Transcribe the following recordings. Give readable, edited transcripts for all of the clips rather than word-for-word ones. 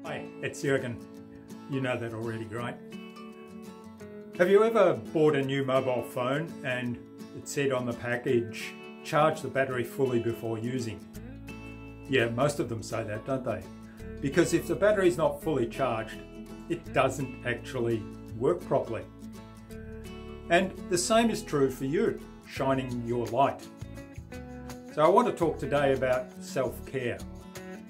Hi, it's Jürgen. You know that already, right? Have you ever bought a new mobile phone and it said on the package, charge the battery fully before using? Yeah, most of them say that, don't they? Because if the battery's not fully charged, it doesn't actually work properly. And the same is true for you, shining your light. So I want to talk today about self-care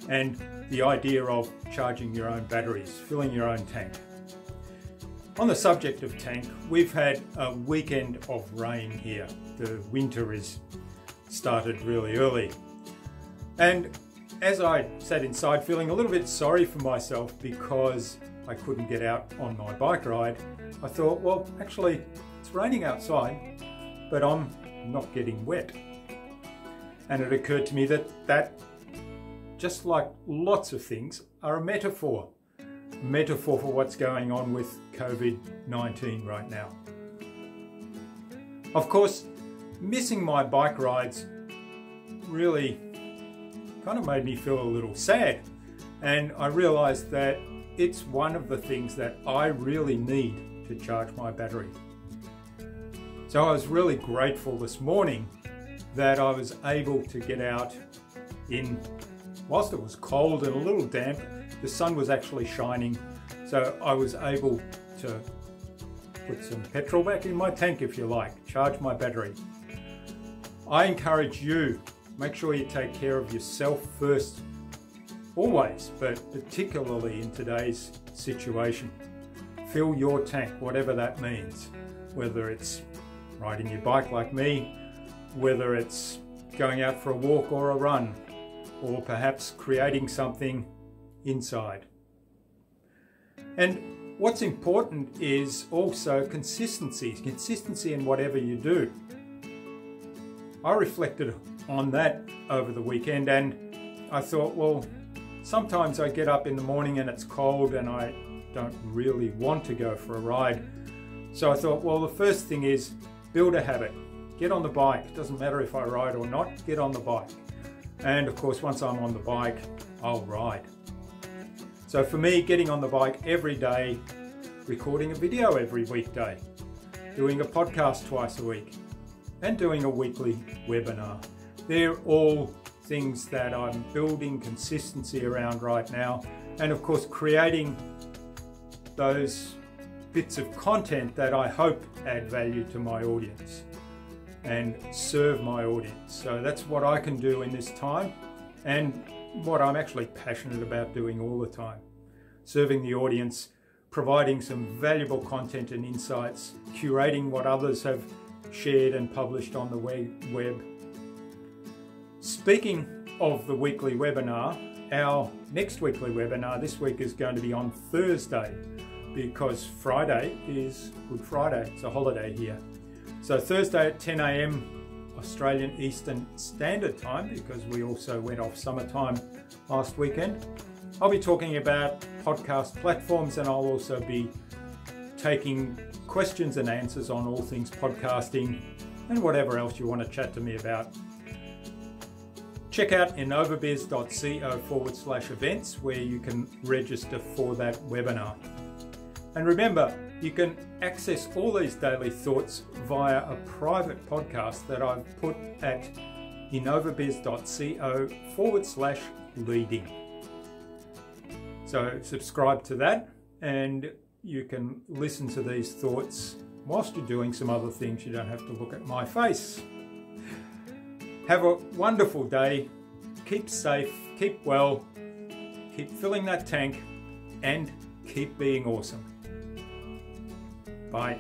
and the idea of charging your own batteries, filling your own tank. On the subject of tank, we've had a weekend of rain here. The winter is started really early. And as I sat inside feeling a little bit sorry for myself because I couldn't get out on my bike ride, I thought, well, actually, it's raining outside, but I'm not getting wet. And it occurred to me that just like lots of things, are a metaphor for what's going on with COVID-19 right now. Of course, missing my bike rides really kind of made me feel a little sad, and I realized that it's one of the things that I really need to charge my battery. So I was really grateful this morning that I was able to get out whilst it was cold and a little damp. The sun was actually shining, so I was able to put some petrol back in my tank, if you like, charge my battery. I encourage you, make sure you take care of yourself first, always, but particularly in today's situation. Fill your tank, whatever that means, whether it's riding your bike like me, whether it's going out for a walk or a run, or perhaps creating something inside. And what's important is also consistency in whatever you do. I reflected on that over the weekend, and I thought, well, sometimes I get up in the morning and it's cold and I don't really want to go for a ride. So I thought, well, the first thing is build a habit. Get on the bike. It doesn't matter if I ride or not, get on the bike. And of course, once I'm on the bike, I'll ride. So for me, getting on the bike every day, recording a video every weekday, doing a podcast twice a week, and doing a weekly webinar. They're all things that I'm building consistency around right now. And of course, creating those bits of content that I hope add value to my audience and serve my audience. So that's what I can do in this time, and what I'm actually passionate about doing all the time. Serving the audience, providing some valuable content and insights, curating what others have shared and published on the web. Speaking of the weekly webinar, our next weekly webinar this week is going to be on Thursday, because Friday is Good Friday. It's a holiday here. So Thursday at 10 a.m. Australian Eastern Standard Time, because we also went off summertime last weekend. I'll be talking about podcast platforms, and I'll also be taking questions and answers on all things podcasting and whatever else you want to chat to me about. Check out innovabiz.co/events, where you can register for that webinar. And remember, you can access all these daily thoughts via a private podcast that I've put at innovabiz.co/leading. So subscribe to that, and you can listen to these thoughts whilst you're doing some other things. You don't have to look at my face. Have a wonderful day. Keep safe, keep well, keep filling that tank, and keep being awesome. Bye.